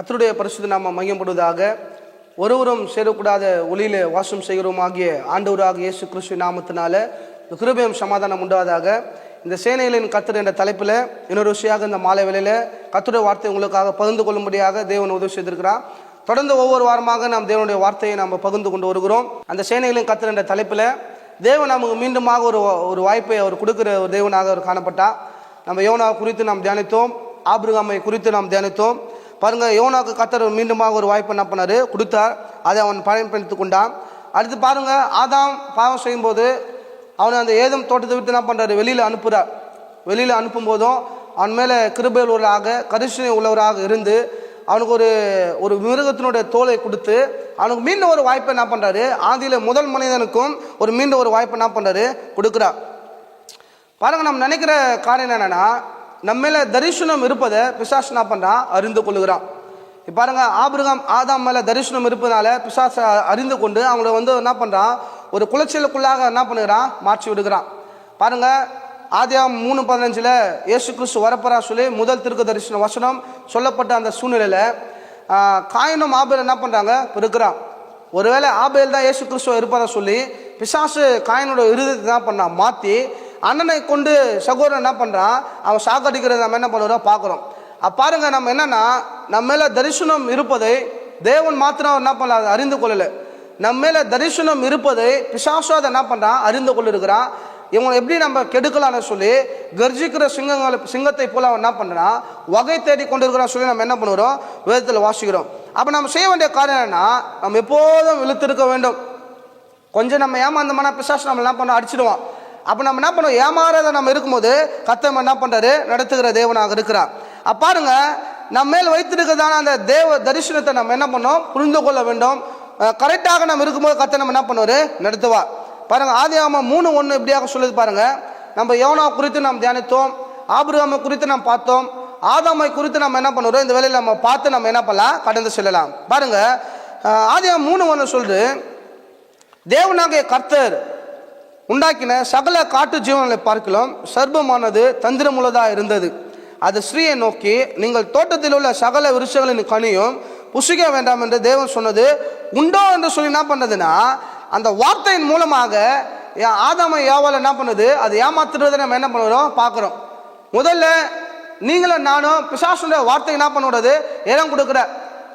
கர்த்தருடைய பரிசுத்த நாமம் மகிமைப்படுவதாக. ஒருவரும் சேரக்கூடாத ஒளியில வாசம் செய்கிறோம் ஆகிய ஆண்டவராக இயேசு கிறிஸ்து நாமத்தினால கிருபையும் சமாதானம் உண்டாவதாக. இந்த சேனைகளின் கர்த்தர் என்ற தலைப்பில் இன்னொரு விஷயமாக இந்த மாலை வேளையில் கர்த்தருடைய வார்த்தை உங்களுக்காக பகிர்ந்து கொள்ளும்படியாக தேவன் உதவி செய்திருக்கிறார். தொடர்ந்து ஒவ்வொரு வாரமாக நாம் தேவனுடைய வார்த்தையை நாம் பகிர்ந்து கொண்டு வருகிறோம். அந்த சேனைகளின் கர்த்தர் என்ற தலைப்பில் தேவன் நமக்கு மீண்டுமாக ஒரு வாய்ப்பை அவர் கொடுக்கிற ஒரு தேவனாக அவர் காணப்பட்டார். நம்ம யோனா குறித்து நாம் தியானித்தோம், ஆபிரகாமை குறித்து நாம் தியானித்தோம். பாருங்க, யோனாக்கு கர்த்தர் மீண்டுமாக ஒரு வாய்ப்பு என்ன பண்ணாரு, கொடுத்தார். அதை அவன் பயன்படுத்தி கொண்டான். அடுத்து பாருங்க, ஆதாம் பாவம் செய்யும்போது அவனை அந்த ஏதம் தோட்டத்தை விட்டு என்ன பண்ணுறாரு, வெளியில் அனுப்புகிறார். வெளியில் அனுப்பும் போதும் அவன் மேலே கிருபை உள்ளவராக கரிசனை உள்ளவராக இருந்து அவனுக்கு ஒரு மிருகத்தினுடைய தோலை கொடுத்து அவனுக்கு மீண்டும் ஒரு வாய்ப்பை என்ன பண்ணுறாரு, ஆதியில் முதல் மனிதனுக்கும் மீண்டும் ஒரு வாய்ப்பை என்ன பண்ணுறாரு, கொடுக்குறார். பாருங்க, நம்ம நினைக்கிற காரியம் என்னன்னா, நம்ம மேலே தரிசனம் இருப்பதை பிசாசு என்ன பண்ணுறான், அறிந்து கொள்ளுகிறான். பாருங்க, ஆதாம் மேலே தரிசனம் இருப்பதனால பிசாசை அறிந்து கொண்டு அவங்கள என்ன பண்ணுறான், ஒரு குலைச்சலுக்குள்ளாக என்ன பண்ணுகிறான், மாற்றி விடுகிறான். பாருங்க, ஆதியாகமம் 3:15 இயேசு கிறிஸ்து வரப்போறா சொல்லி முதல் தீர்க்க தரிசன வசனம் சொல்லப்பட்ட அந்த சூழ்நிலையில் காயினும் ஆபேல் என்ன பண்ணுறாங்க, இருக்கிறான். ஒருவேளை ஆபேல் தான் இயேசு கிறிஸ்துவ இருப்பதா சொல்லி பிசாசு காயினோட இருதயத்தை என்ன பண்ணான், மாற்றி அண்ணனை கொண்டு சகோதரன் என்ன பண்ணுறான், அவன் சாக்கடிக்கிறத நம்ம என்ன பண்ணுறோம் பார்க்குறோம். பாருங்க, நம்ம என்னன்னா, நம்ம மேலே தரிசனம் இருப்பதை தேவன் மாத்திரம் என்ன பண்ணல, அறிந்து கொள்ளலை. நம்ம மேலே தரிசனம் இருப்பதை பிசாசு அதை என்ன பண்ணுறான், அறிந்து கொள்ளிருக்கிறான். இவங்களை எப்படி நம்ம கெடுக்கலான்னு சொல்லி கர்ஜிக்கிற சிங்கத்தை போல அவன் என்ன பண்ணுறான், வகை தேடி கொண்டிருக்கிறான் சொல்லி நம்ம என்ன பண்ணுறோம், வேதத்தில் வாசிக்கிறோம். அப்போ நம்ம செய்ய வேண்டிய காரியம் என்னன்னா, நம்ம எப்போதும் விழுத்திருக்க வேண்டும். கொஞ்சம் நம்ம ஏமாந்தோம்னா பிசாசு நம்ம என்ன பண்ண அடிச்சிடுவான். அப்போ நம்ம என்ன பண்ணுவோம், ஏமாறாத நம்ம இருக்கும்போது கர்த்தர் என்ன பண்ணுறாரு, நடத்துகிற தேவனாக இருக்கிறார். பாருங்க, நம்ம மேல் வைத்திருக்கிறதான அந்த தேவ தரிசனத்தை நம்ம என்ன பண்ணோம், புரிந்து கொள்ள வேண்டும். கரெக்டாக நம்ம இருக்கும்போது கர்த்தர் நம்ம என்ன பண்ணுவார், நடத்துவார். பாருங்க, ஆதியாகமம் 3:1 இப்படியாக சொல்லுது. பாருங்க, நம்ம யோனா குறித்து நாம் தியானித்தோம், ஆபிரகாமை குறித்து நாம் பார்த்தோம், ஆதாமை குறித்து நம்ம என்ன பண்ணுறோம், இந்த வேலையில் நம்ம பார்த்து நம்ம என்ன பண்ணலாம், கடந்து செல்லலாம். பாருங்க, ஆதியாகமம் 3:1 சொல்றது, தேவனாகிய கர்த்தர் உண்டாக்கின சகல காட்டு ஜீவன்களை பார்க்கலாம் சர்ப்பமானது தந்திரமுள்ளதாக இருந்தது. அது ஸ்ரீயை நோக்கி, நீங்கள் தோட்டத்தில் உள்ள சகல விருட்சங்களின் கனியும் புசிக்க வேண்டாம் என்று தேவன் சொன்னது உண்டோ என்று சொல்லி என்ன பண்ணதுன்னா, அந்த வார்த்தையின் மூலமாக ஆதாமை ஏவாளை என்ன பண்ணுது, அது ஏமாத்துறதை நம்ம என்ன பண்ணுறோம் பார்க்குறோம். முதல்ல நீங்களும் நானும் பிசாசுடைய வார்த்தை என்ன பண்ணக்கூடாது, இடம் கொடுக்குற.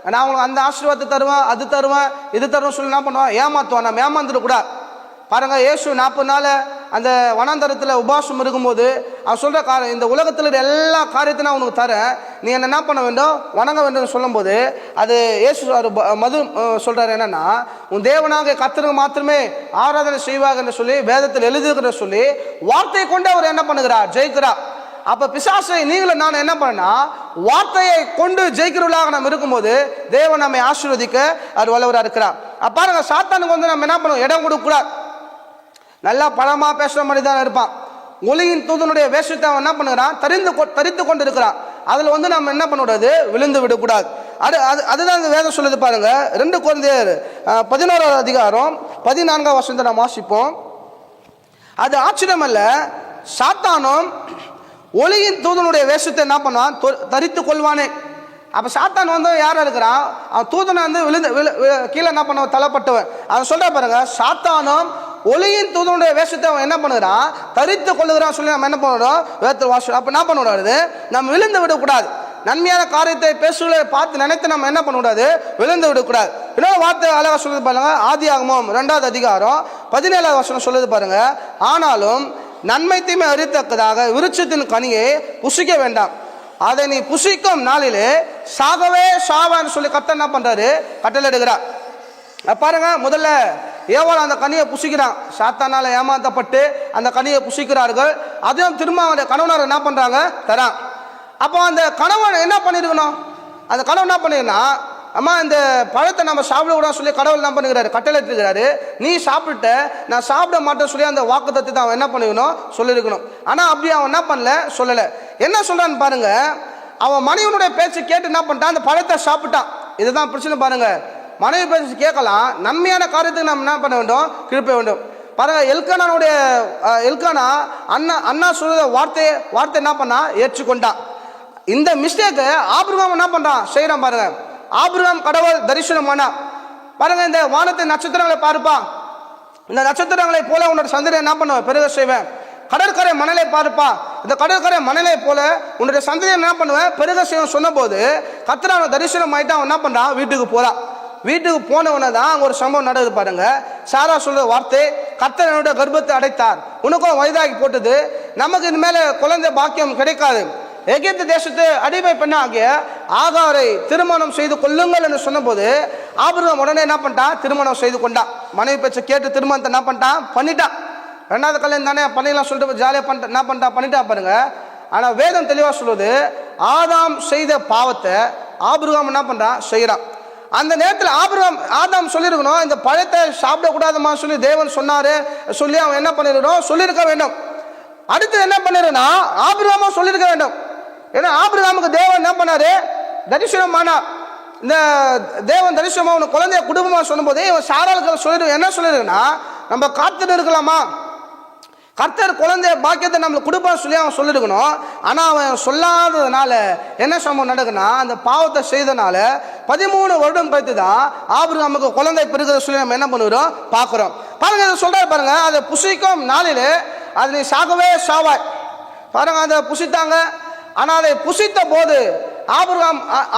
நான் அவங்களுக்கு அந்த ஆசீர்வாதத்தை தருவேன், அது தருவேன், இது தருவேன் சொல்லி என்ன பண்ணுவான், ஏமாத்துவான். நம்ம ஏமாந்துடக்கூடாது. பாருங்க, இயேசு 40 நாள் அந்த வனாந்தரத்தில் உபாசம் இருக்கும்போது அவன் சொல்கிற காரியம், இந்த உலகத்தில் இருக்கிற எல்லா காரியத்தையும் நான் உனக்கு தரேன், நீ என்ன பண்ண வேண்டும், வணங்க வேண்டும் சொல்லும்போது அது இயேசு மது சொல்கிறார் என்னன்னா, உன் தேவனாக கர்த்தருக்கு மாத்திரமே ஆராதனை செய்வாங்க என்று சொல்லி வேதத்தில் எழுதுகிற சொல்லி வார்த்தையை கொண்டு அவர் என்ன பண்ணுகிறார், ஜெயிக்கிறார். அப்போ பிசாசை நீங்களும் நான் என்ன பண்ணா, வார்த்தையை கொண்டு ஜெயிக்கிறவர்களாக நம்ம இருக்கும்போது தேவன் நம்மை ஆசீர்வதிக்க அவர் வல்லவராக இருக்கிறார். பாருங்க, சாத்தானுக்கு நம்ம என்ன பண்ணுவோம், இடம் கொடுக்கூடாது. நல்லா பழமா பேசுற மாதிரி தான் இருப்பான். ஒளியின் தூதனுடைய வேஷத்தை அவன் என்ன பண்ணுறான், தரித்து கொண்டு இருக்கிறான். அதில் நம்ம என்ன பண்ணக்கூடாது, விழுந்து விடக்கூடாது. அதுதான் இந்த வேதம் சொல்லுது. பாருங்க, 2 கொரிந்தியர் 11ஆம் அதிகாரம் 14ஆம் வசனத்தை நாம் வாசிப்போம். அது ஆச்சரியம் அல்ல, சாத்தானும் ஒளியின் தூதனுடைய வேஷத்தை என்ன பண்ணுவான், தரித்து கொள்வானே. அப்போ சாத்தான் யாரா இருக்கிறான், அவன் தூதனை விழுந்து கீழே என்ன பண்ண தள்ளப்பட்டவன். அவன் சொல்ற பாருங்க, சாத்தானும் ஒளியின் தூதனுடைய வேஷத்தை அவன் என்ன பண்ணுறான், தரித்து கொள்ளுகிறான் சொல்லி நம்ம என்ன பண்ணுறோம், வேதத்தில் வாசி. அப்போ என்ன பண்ணக்கூடாது, நம்ம விழுந்து விடக்கூடாது. நன்மையான காரியத்தை பேசுவதை பார்த்து நினைத்து நம்ம என்ன பண்ணக்கூடாது, விழுந்து விடக்கூடாது. இன்னொரு வார்த்தை அழகா சொல்லுது பாருங்க, ஆதியாகமம் 2ஆம் அதிகாரம் 17ஆம் வசனம் சொல்லுது பாருங்க, ஆனாலும் நன்மை தீமை அறியத்தக்கதாக விருட்சத்தின் கனியை புசிக்க வேண்டாம், அதை நீ புசிக்கும் நாளிலே சாகவே சாவான்னு சொல்லி கர்த்தர் என்ன பண்றாரு, கட்டளை எடுக்கிறார். பாருங்க, முதல்ல ஏவாள் அந்த கனியை புசிக்கிறான். சாத்தானால ஏமாத்தப்பட்டு அந்த கனியை புசிக்கிறார்கள். அதையும் திரும்ப அவனுடைய கணவனார் என்ன பண்றாங்க, தரான். அப்போ அந்த கணவன் என்ன பண்ணிருக்கணும், அந்த கணவன் என்ன பண்ணிருக்கா, அம்மா இந்த பழத்தை நம்ம சாப்பிடக்கூடாது சொல்லி கடவுள் என்ன பண்ணுகிறாரு, கட்டளை எடுத்துக்கிறாரு. நீ சாப்பிட்ட, நான் சாப்பிட மாட்டேன்னு சொல்லி அந்த வாக்குத்தத்தத்தை அவன் என்ன பண்ணிக்கணும், சொல்லியிருக்கணும். ஆனால் அப்படி அவன் என்ன பண்ணல, சொல்லலை. என்ன சொல்றான்னு பாருங்க, அவன் மனைவினுடைய பேச்சு கேட்டு என்ன பண்ணிட்டான், அந்த பழத்தை சாப்பிட்டான். இதுதான் பிரச்சனை. பாருங்க, மனைவி பேச்சு கேட்கலாம், நன்மையான காரியத்துக்கு நம்ம என்ன பண்ண வேண்டும், கிளப்ப வேண்டும். பாருங்க, எல்கானா அண்ணா சொல்ற வார்த்தை என்ன பண்ணா, ஏற்றுக்கொண்டான். இந்த மிஸ்டேக்கை ஆபிரகாம் என்ன பண்றான், செய்யறான். பாருங்க, ஆபிரகாம் கடவுள் தரிசனமானா. பாருங்க, இந்த வானத்தின் நட்சத்திரங்களை பாருப்பா, இந்த நட்சத்திரங்களை போல உன்னோட சந்ததியை என்ன பண்ணுவேன், பெருக செய்வேன். கடற்கரை மணலை பாருப்பா, இந்த கடற்கரை மணலை போல உன்னுடைய சந்ததியை என்ன பண்ணுவேன், பெருக செய்வேன் சொன்ன போது கர்த்தர் தரிசனம் ஆயிட்டு அவன் என்ன பண்றான், வீட்டுக்கு போறான். வீட்டுக்கு போனவன தான் அங்கே ஒரு சம்பவம் நடக்குது பாருங்க. சாரா சொல்ற வார்த்தை, கர்த்தர் என்னோட கர்ப்பத்தை அடைத்தார், உனக்கும் வயதாகி போட்டது, நமக்கு இனிமேல குழந்தை பாக்கியம் கிடைக்காது. எகிப்து தேசத்து அடிமை பெண்ண ஆகிய ஆகாரை திருமணம் செய்து கொள்ளுங்கள் என்று சொன்ன போது ஆபிரகாம் உடனே என்ன பண்ணிட்டான், திருமணம் செய்து கொண்டான். மனைவி பேச்சை கேட்டு திருமணத்தை என்ன பண்ணிட்டான், பண்ணிட்டான். ரெண்டாவது கல்யாணம் தானே பண்ணிடலாம் சொல்லிட்டு ஜாலியாக பண்ணிட்டு என்ன பண்ணிட்டா பாருங்க. ஆனா வேதம் தெளிவா சொல்லுது, ஆதாம் செய்த பாவத்தை ஆபிரகாம் என்ன பண்றான், செய்யறான். அந்த நேரத்தில் ஆதாம் சொல்லியிருக்கணும், இந்த பழத்தை சாப்பிடக்கூடாதுமா சொல்லி தேவன் சொன்னாரு சொல்லி அவன் என்ன பண்ணிருக்கணும், சொல்லியிருக்க வேண்டும். அடுத்து என்ன பண்ணிருக்கா, ஆபிரகாமா சொல்லியிருக்க வேண்டும். ஏன்னா ஆபிரகாமுக்கு தேவன் என்ன பண்ணாரு, தரிசனமானா. இந்த தேவன் தரிசனமா உன குழந்தைய குடும்பமா சொல்லும் போதே இவன் சாராளுக்கு சொல்லிடு என்ன சொல்லிருக்குன்னா, நம்ம காத்துட்டு இருக்கலாமா, கர்த்தர் குழந்தைய பாக்கியத்தை நம்மளுக்கு கொடுப்பான்னு சொல்லி அவன் சொல்லிருக்கணும். ஆனா அவன் சொல்லாததுனால என்ன சம்பவம் நடக்குன்னா, அந்த பாவத்தை செய்தனால 13 வருடம் கழித்து தான் ஆபிரகாமுக்கு குழந்தை பெருகிறத சொல்லி நம்ம என்ன பண்ணுறோம், பார்க்குறோம். பாருங்க, அதை சொல்றாரு பாருங்க, அதை புசிக்கும் நாளிலே அது நீ சாகவே சாவாய். பாருங்க, அதை புசித்தாங்க. ஆனா அதை புசித்த போது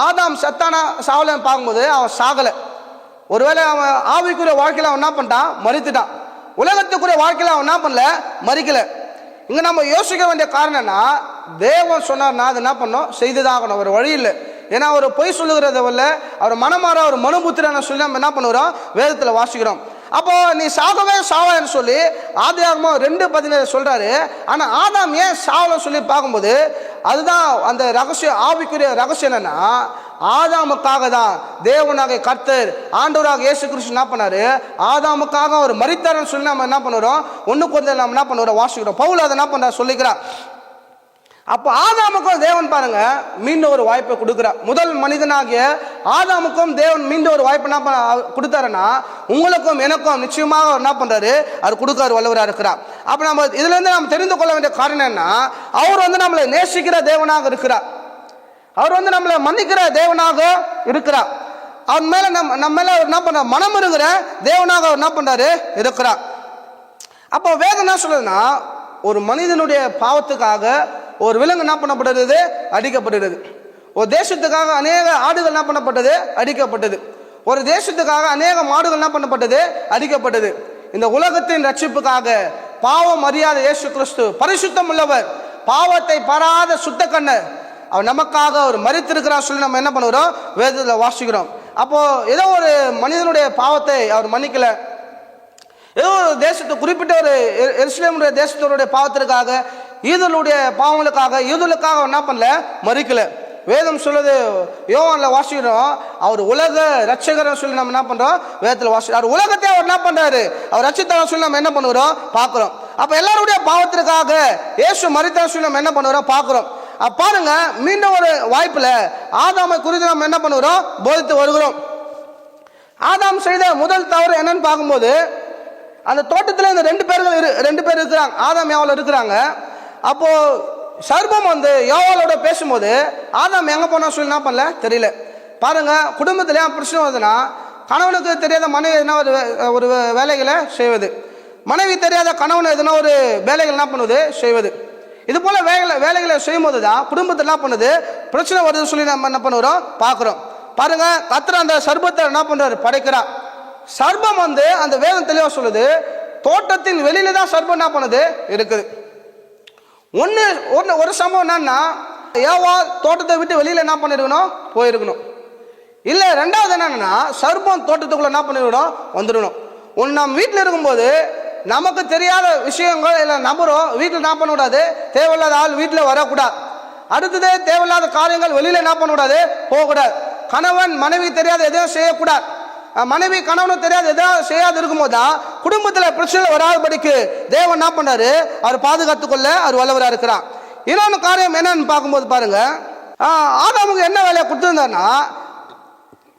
ஆதாம் சத்தானா சாவலன்னு பார்க்கும்போது அவன் சாகலை. ஒருவேளை அவன் ஆவிக்குரிய வாழ்க்கையில் அவன் என்ன பண்ணிட்டான், மறித்துட்டான். உலகத்துக்குரிய வாழ்க்கையில் அவன் என்ன பண்ணல, மறிக்கல. இங்க நம்ம யோசிக்க வேண்டிய காரணம் என்ன, தேவன் சொன்னார்னா அது என்ன பண்ணோம், செய்துதான் ஆகணும், ஒரு வழி இல்லை. ஏன்னா அவர் பொய் சொல்லுகிறத வரல, அவர் மனமாற ஒரு மனுபுத்திரனை சொல்லி நம்ம என்ன பண்ணுறோம், வேதத்தில் வாசிக்கிறோம். அப்போ நீ சாகவே சாவான்னு சொல்லி ஆதியாகமம் 2:17 சொல்றாரு. ஆனா ஆதாம் ஏன் சாவல சொல்லி பார்க்கும்போது அதுதான் அந்த ரகசியம், ஆவிக்குரிய ரகசியம் என்னன்னா, ஆதாமுக்காக தான் தேவனாக கர்த்தர் ஆண்டவராக இயேசு கிறிஸ்து என்ன பண்ணாரு, ஆதாமுக்காக அவர் மரித்தார்னு சொல்லி நம்ம என்ன பண்ணுறோம், ஒன்று கொஞ்சம் நம்ம என்ன பண்ணுறோம், வாசிக்கிறோம். பவுல் அதை என்ன பண்ற சொல்லிக்கிறார். அப்போ ஆதாமுக்கும் தேவன் பாருங்க மீண்டும் ஒரு வாய்ப்பை கொடுக்கிறார். முதல் மனிதனாகிய ஆதாமுக்கும் தேவன் மீண்டும் ஒரு வாய்ப்பு என்ன கொடுத்தாருன்னா, உங்களுக்கும் எனக்கும் நிச்சயமாக என்ன பண்றாரு, அவர் கொடுக்காரு, வல்லவராக இருக்கிறார். அப்ப நம்ம இதுல இருந்து நம்ம தெரிந்து கொள்ள வேண்டிய காரணம் என்ன, அவர் நம்மளை நேசிக்கிற தேவனாக இருக்கிறார், அவர் நம்மளை மன்னிக்கிற தேவனாக இருக்கிறார், அவர் மேல நம்ம மேல என்ன பண்ற மனம் இருக்கிற தேவனாக அவர் என்ன பண்றாரு, இருக்கிறார். அப்போ வேதம் என்ன சொல்றதுன்னா, ஒரு மனிதனுடைய பாவத்துக்காக ஒரு விலங்கு என்ன பண்ணப்படுறது, அடிக்கப்படுகிறது. ஒரு தேசத்துக்காக அநேக ஆடுகள் என்ன பண்ணப்பட்டது, அடிக்கப்பட்டது. ஒரு தேசத்துக்காக அநேக மாடுகள் என்ன பண்ணப்பட்டது, அடிக்கப்பட்டது. இந்த உலகத்தின் ரட்சிப்புக்காக பாவம் அறியாத இயேசு கிறிஸ்து பரிசுத்தம் உள்ளவர், பாவத்தை பாராத சுத்த கண்ணர், அவர் நமக்காக அவர் மரித்திருக்கிறார் சொல்லி நம்ம என்ன பண்ணுறோம், வேதத்தில் வாசிக்கிறோம். அப்போ ஏதோ ஒரு மனிதனுடைய பாவத்தை அவர் மன்னிக்கல, ஏதோ ஒரு தேசத்தை குறிப்பிட்ட ஒரு எருசலேமுடைய தேசத்தோருடைய பாவத்திற்காக, யூதர்களுடைய பாவங்களுக்காக, யூதர்களுக்காக என்ன பண்ணல, மறிக்கல. வேதம் சொல்லுது, யோவான்ல வாசிக்கிறோம், அவர் உலக ரட்சகர் சொல்லி நம்ம என்ன பண்றோம், வேதத்தில் வாசிக்கிறோம். அவர் உலகத்தை அவர் என்ன பண்றாரு, அவர் ரட்சித்தார் சொல்லி நம்ம என்ன பண்ணுறோம், பார்க்கிறோம். அப்ப எல்லாருடைய பாவத்திற்காக இயேசு மரித்தார் சொல்லி நம்ம என்ன பண்ணுறோம், பார்க்கிறோம். பாருங்க, மீண்டும் ஒரு வாய்ப்புல ஆதாமை குறித்து நம்ம என்ன பண்ணுறோம், போதித்து வருகிறோம். ஆதாம் செய்த முதல் தவறு என்னன்னு பார்க்கும்போது, அந்த தோட்டத்தில் இந்த ரெண்டு பேர் இருக்கிறாங்க, ஆதாம் ஏவாள் இருக்கிறாங்க. அப்போ சர்பம் யோவாளோட பேசும்போது ஆதாம் எங்க போனா சொல்லி என்ன பண்ணல தெரியல. பாருங்க, குடும்பத்துல பிரச்சனை வருதுன்னா, கணவனுக்கு தெரியாத மனைவி எதனா ஒரு வேலைகளை செய்வது, மனைவி தெரியாத கணவன் எதனா ஒரு வேலைகள் என்ன பண்ணுவது, செய்வது. இது போல வேலைகளை செய்யும் போது தான் குடும்பத்தில் என்ன பண்ணுது, பிரச்சனை வருதுன்னு சொல்லி நம்ம என்ன பண்ணுறோம், பார்க்குறோம். பாருங்க, கர்த்தர் அந்த சர்பத்தை என்ன பண்றாரு, படைக்கிறார். சர்பம் அந்த வேதம் தெளிவா சொல்லுது, தோட்டத்தின் வெளியில தான் சர்பம் என்ன பண்ணுது, இருக்குது. ஒரு சம்பவம் என்னன்னா, ஏவாள் தோட்டத்தை விட்டு வெளியில என்ன பண்ணிருக்கணும், போயிருக்கணும். இல்ல ரெண்டாவது என்னன்னா, சர்பம் தோட்டத்துக்குள்ள என்ன பண்ணிருக்கணும், வந்துடணும். நம்ம வீட்டில் இருக்கும்போது நமக்கு தெரியாத விஷயங்கள் இல்லை நபரும் வீட்டில் என்ன பண்ணக்கூடாது, தேவையில்லாத ஆள் வீட்டில் வரக்கூடாது. அடுத்தது தேவையில்லாத காரியங்கள் வெளியில என்ன பண்ணக்கூடாது, போகக்கூடாது. கணவன் மனைவி தெரியாத எதையும் செய்யக்கூடாது, மனைவி கணவனும் தெரியாது எதாவது செய்யாது இருக்கும்போது தான் குடும்பத்தில் பிரச்சனை வராதபடிக்கு தேவன் என்ன பண்ணாரு, அவர் பாதுகாத்துக்கொள்ள அவர் வல்லவராக இருக்கிறார். இன்னொன்று காரியம் என்னன்னு பார்க்கும்போது பாருங்க, ஆதாமுக்கு என்ன வேலையை கொடுத்துருந்தாருன்னா,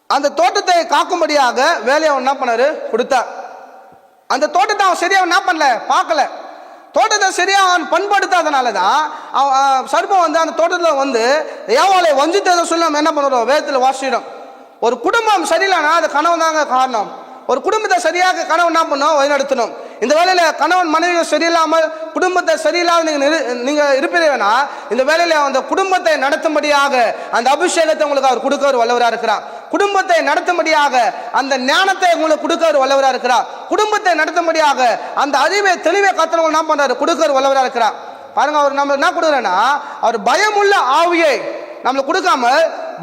அந்த தோட்டத்தை காக்கும்படியாக வேலையை அவன் என்ன பண்ணாரு, கொடுத்தார். அந்த தோட்டத்தை அவன் சரியா என்ன பண்ணல, பார்க்கல. தோட்டத்தை சரியா அவன் பண்படுத்தாதனால தான் சர்பம் அந்த தோட்டத்தில் ஏவாளை வஞ்சித்ததை சொல்லி நம்ம என்ன பண்ணுறோம், வேதத்தில் வாசிக்கிறோம். ஒரு குடும்பம் சரியில்லைனா அது கணவன் தாங்க காரணம். ஒரு குடும்பத்தை சரியாக கணவன் என்ன பண்ணணும், வழிநடத்தணும். இந்த வேலையில கணவன் மனைவி சரியில்லாமல் குடும்பத்தை சரியில்லாமல் நீங்க இருப்பீங்கன்னா இந்த வேலையில அந்த குடும்பத்தை நடத்தும்படியாக அந்த அபிஷேகத்தை உங்களுக்கு அவர் கொடுக்க வல்லவராக இருக்கிறார். குடும்பத்தை நடத்தும்படியாக அந்த ஞானத்தை உங்களுக்கு கொடுக்க வல்லவராக இருக்கிறார். குடும்பத்தை நடத்தும்படியாக அந்த அறிவை தெளிவை கத்தனவங்க என்ன பண்றாரு, கொடுக்க வல்லவராக இருக்கிறார். பாருங்க, அவர் நம்ம என்ன கொடுக்குறேன்னா அவர் பயமுள்ள ஆவியை நம்மளுக்கு கொடுக்காம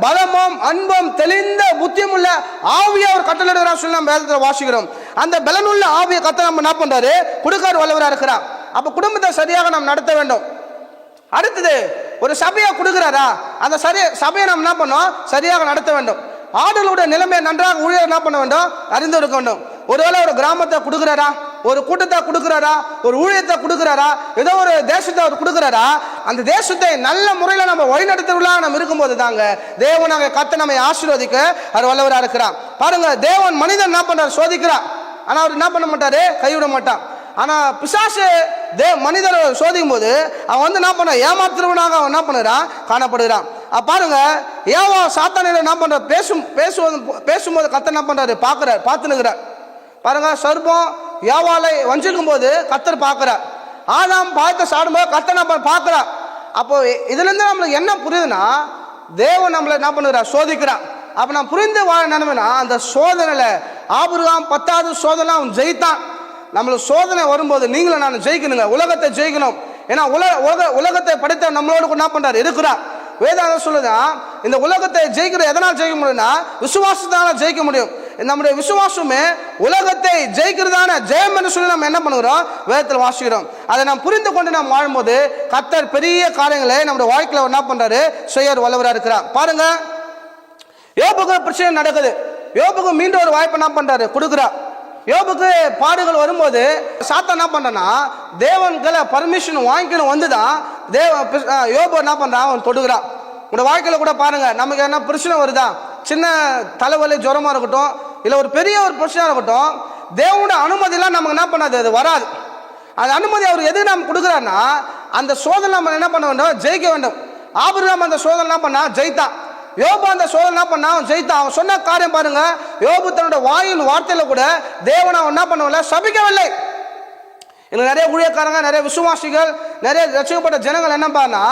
பலமும் அன்பும் தெளிந்த புத்தியும் உள்ள ஆவியை அவர் கட்டளையிடுகிறார் சொல்லி நம்ம வேதத்தில் வாசிக்கிறோம். அந்த பலனுள்ள ஆவியை கத்த நம்ம என்ன பண்றாரு, கொடுக்காரு வல்லவராக இருக்கிறார். அப்ப குடும்பத்தை சரியாக நாம் நடத்த வேண்டும். அடுத்தது ஒரு சபையை கொடுக்கிறாரா, அந்த சபையை நாம் என்ன பண்ணோம், சரியாக நடத்த வேண்டும். ஆடுகளுடைய நிலைமையை நன்றாக ஊழியர் என்ன பண்ண வேண்டும், அறிந்து இருக்க வேண்டும். ஒருவேளை ஒரு கிராமத்தை கொடுக்கிறாரா, ஒரு கூட்டத்தை கொடுக்கிறாரா, ஒரு ஊழியத்தை கொடுக்கிறாரா, ஏதோ ஒரு தேசத்தை அவர் கொடுக்கிறாரா, அந்த தேசத்தை நல்ல முறையில் நம்ம வழிநடத்துவதாக நம்ம இருக்கும்போது தாங்க தேவனாக கத்த நம்மை ஆசீர்வதிக்க அவர் வல்லவராக இருக்கிறார். பாருங்க, தேவன் மனிதன் என்ன பண்றார், சோதிக்கிறார். ஆனா அவர் என்ன பண்ண மாட்டாரு, கைவிட மாட்டான். ஆனா பிசாசு மனிதரை சோதிக்கும் போது அவன் வந்து என்ன பண்ண, ஏமாத்துறவனாக அவன் என்ன பண்ணுறான், காணப்படுகிறான். பாருங்க, ஏவா சாத்தானில என்ன பண்ற, பேசும்போது கத்த என்ன பண்றாரு, பார்த்துனுக்கிறார். பாருங்க, சர்ப்பம் ஏவாளை வஞ்சிக்கும் போது கத்தர் பார்க்கிறார். ஆதாம் பார்த்து சாடும்போது கத்தர் நம்ம பார்க்கிறார். அப்போ இதுல இருந்து நம்மளுக்கு என்ன புரியுதுன்னா, தேவன் நம்மளை என்ன பண்ணுறார், சோதிக்கிறார். அப்ப நான் புரிந்து வாழ நினைவேனா, அந்த சோதனையில ஆபிரகாம் 10வது சோதனை அவன் ஜெயித்தான். நம்மளுக்கு சோதனை வரும்போது நீங்களும் நான் ஜெயிக்கணுங்க, உலகத்தை ஜெயிக்கணும். ஏன்னா உலகத்தை படைத்த நம்மளோடு என்ன பண்றாரு, இருக்கிறார். வேதாந்தம் சொல்லுதான், இந்த உலகத்தை ஜெயிக்கிற எதனால் ஜெயிக்க முடியும்னா விசுவாசத்தால ஜெயிக்க முடியும். நம்முடைய விசுவாசமே உலகத்தை ஜெயிக்கிறதான ஜெயம் என்று சொல்லி நம்ம என்ன பண்ணுகிறோம், வேதத்தில் வாசிக்கிறோம். அதை நாம் புரிந்து கொண்டு நாம் வாழும்போது கர்த்தர் பெரிய காரியங்களை நம்முடைய வாழ்க்கையில என்ன பண்றாரு, செய்ய வல்லவராக இருக்கிறார். பாருங்க, யோபுக்கு பிரச்சனை நடக்குது. யோபுக்கு மீண்டும் ஒரு வாய்ப்பு என்ன பண்றாரு, கொடுக்குறார். யோபுக்கு பாடுகள் வரும்போது சாத்தான் என்ன பண்றான்னா, தேவன்களை பர்மிஷன் வாங்கிக்கணும் வந்துதான் யோபு என்ன பண்றான், அவன் தொடுகிறான். உங்களோட வாழ்க்கையில கூட பாருங்க, நமக்கு என்ன பிரச்சனை வருதா, சின்ன தலைவலி ஜுரமா இருக்கட்டும், இல்ல ஒரு பெரிய ஒரு பிரச்சனையா இருக்கட்டும், தேவனுடைய அனுமதியெல்லாம் நமக்கு என்ன பண்ணாது, அது வராது. அந்த அனுமதி அவர் எதுக்கு நம்ம கொடுக்குறாருன்னா, அந்த சோதனை நம்ம என்ன பண்ண வேண்டும், ஜெயிக்க வேண்டும். ஆபிரகாம் அந்த சோதனை என்ன பண்ணா, ஜெயித்தான். யோபு அந்த சோதனை என்ன பண்ணா, அவன் ஜெயித்தான். அவன் சொன்ன காரியம் பாருங்க, யோபு தன்னோட வாயின் வார்த்தையில கூட தேவன் அவன் என்ன பண்ணவில்லை, சபிக்கவில்லை. இன்னும் நிறைய ஊழியக்காரங்க, நிறைய விசுவாசிகள், நிறைய ரட்சிக்கப்பட்ட ஜனங்கள் என்ன பண்ணா,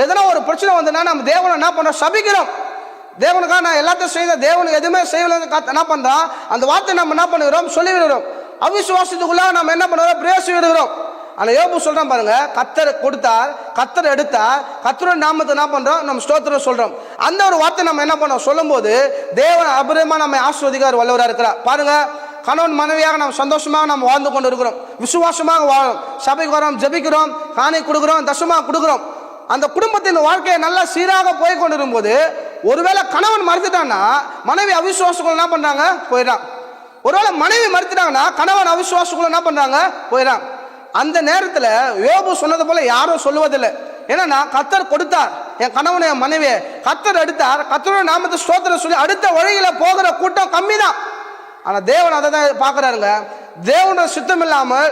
எதனா ஒரு பிரச்சனை வந்துன்னா நம்ம தேவனை என்ன பண்றோம், சபிக்கிறோம். தேவனுக்காக நான் எல்லாத்தையும் செய்த, தேவனுக்கு எதுவுமே செய்யல என்ன பண்றோம், அந்த வார்த்தை நம்ம என்ன பண்ணுகிறோம், சொல்லிவிடுகிறோம். அவிசுவாசத்துக்குள்ள நம்ம என்ன பண்ணுறோம், பிரேசி விடுகிறோம். ஆனா யோபு சொல்றான் பாருங்க, கத்தர் கொடுத்தார், கத்தர் எடுத்தார், கத்தரோட நாமத்தை என்ன பண்றோம், நம்ம ஸ்தோத்திரம் சொல்றோம். அந்த ஒரு வார்த்தை நம்ம என்ன பண்றோம், சொல்லும் போது தேவன் அபரிமா நம்ம ஆசீர்வதிக்க வல்லவராக இருக்கிறார். பாருங்க, கணவன் மனைவியாக நம்ம சந்தோஷமாக நம்ம வாழ்ந்து கொண்டு இருக்கிறோம், விசுவாசமாக வாழும், சபைக்கு வரோம், ஜபிக்கிறோம், காணி கொடுக்குறோம், தசமாக கொடுக்குறோம். அந்த குடும்பத்தின் வாழ்க்கையை நல்லா சீராக போய் கொண்டு இருக்கும்போது ஒருவேளை கணவன் மறுத்துட்டான்னா மனைவி அவிசுவாசங்கள் என்ன பண்றாங்க, போயிடறான். ஒருவேளை மனைவி மறுத்துட்டாங்கன்னா கணவன் அவிசுவாசங்கள் என்ன பண்றாங்க, போயிடறான். அந்த நேரத்தில் யோபு சொன்னது போல யாரும் சொல்லுவதில்லை. ஏன்னா கர்த்தர் கொடுத்தார், என் கணவன் என் மனைவியை கர்த்தர் எடுத்தார், கர்த்தரோட நாமத்தை ஸ்தோத்திரம் சொல்லி அடுத்த வழியில போகிற கூட்டம் கம்மி தான். ஆனா தேவன் அதை தான் பார்க்கிறாருங்க. தேவனோட சித்தம் இல்லாமல்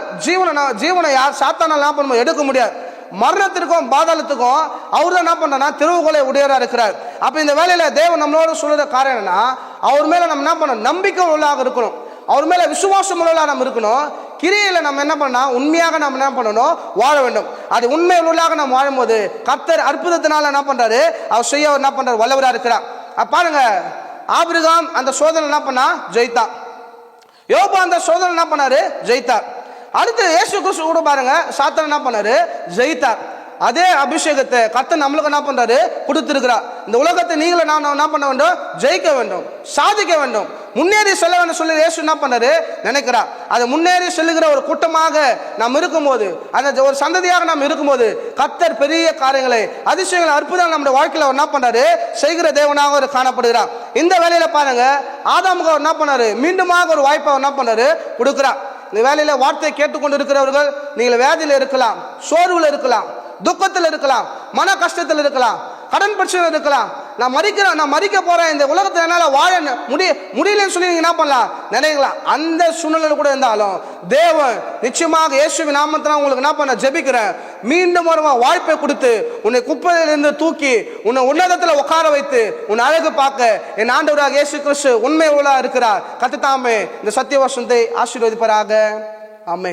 ஜீவனை யார் சாத்தான என்ன பண்ண எடுக்க முடியாது. மரணத்திற்கும் பாதாளத்துக்கும் அவர் தான் என்ன பண்றா, திருவுகோலை உடையவராக இருக்கிறார். அப்ப இந்த வேலையில தேவன் நம்மளோட சொல்லுற காரணம் என்னன்னா, அவர் மேல நம்ம என்ன பண்ணணும், நம்பிக்கை உள்ளாக இருக்கணும், அவர் மேல விசுவாசம் உள்ளாக நம்ம இருக்கணும். கிரியில நம்ம என்ன பண்ணா, உண்மையாக நம்ம என்ன பண்ணணும், வாழ வேண்டும். அது உண்மை உள்ளாக நம்ம வாழும்போது கர்த்தர் அற்புதத்தினால என்ன பண்றாரு, அவர் செய்ய என்ன பண்றாரு, வல்லவராக இருக்கிறார். பாருங்க, ஆபிரகாம் அந்த சோதனை என்ன பண்ணா, ஜெயித்தான். யோபு அந்த சோதனை என்ன பண்ணாரு, ஜெயித்தார். அடுத்து இயேசு கிறிஸ்து கூட பாருங்க, சாத்தான் என்ன பண்ணாரு, ஜெயித்தார். அதே அபிஷேகத்தை கர்த்தர் நம்மளுக்கு என்ன பண்றாரு, கொடுத்திருக்கிறார். இந்த உலகத்தை நீங்களும் நான் என்ன பண்ண வேண்டும், ஜெயிக்க வேண்டும், சாதிக்க வேண்டும், முன்னேறி செல்ல வேண்டும் சொல்லி இயேசு என்ன பண்ணாரு, நினைக்கிறார். அது முன்னேறி செல்லுகிற ஒரு கூட்டமாக நாம் இருக்கும்போது, அந்த ஒரு சந்ததியாக நாம் இருக்கும்போது கர்த்தர் பெரிய காரியங்களை, அதிசயங்களை, அற்புதங்கள் நம்முடைய வாழ்க்கையில என்ன பண்றாரு, செய்கிற தேவனாக ஒரு காணப்படுகிறார். இந்த வேலையில பாருங்க, ஆதாமுக்கு என்ன பண்ணாரு, மீண்டுமாக ஒரு வாய்ப்பை என்ன பண்ணாரு, கொடுக்கிறார். இந்த வேலையில வார்த்தை கேட்டுக்கொண்டு இருக்கிறவர்கள், நீங்கள் வேதியில இருக்கலாம், சோர்வுல இருக்கலாம், துக்கத்தில் இருக்கலாம், மன கஷ்டத்தில் இருக்கலாம், கடன் பிரச்சனை இருக்கலாம், நான் மறிக்க போறேன், இந்த உலகத்துல என்னால வாழ முடியலன்னு சொல்லி நீங்க என்ன பண்ணலாம் நினைக்கலாம். அந்த சூழ்நிலையில் கூட இருந்தாலும் தேவன் நிச்சயமாக இயேசுவின் நாமத்தினால் உங்களுக்கு என்ன பண்ண ஜெபிக்கிறேன், மீண்டும் ஒரு வாய்ப்பை கொடுத்து உன்னை குப்பையிலிருந்து தூக்கி உன்னை உன்னதத்தில் உட்கார வைத்து உன் அழகு பார்க்க என் ஆண்டவராக இயேசு கிறிஸ்து உண்மை உள்ளா இருக்கிறார். கர்த்தர் தாமே இந்த சத்திய வசனத்தை ஆசீர்வதிப்பாராக. ஆமென்.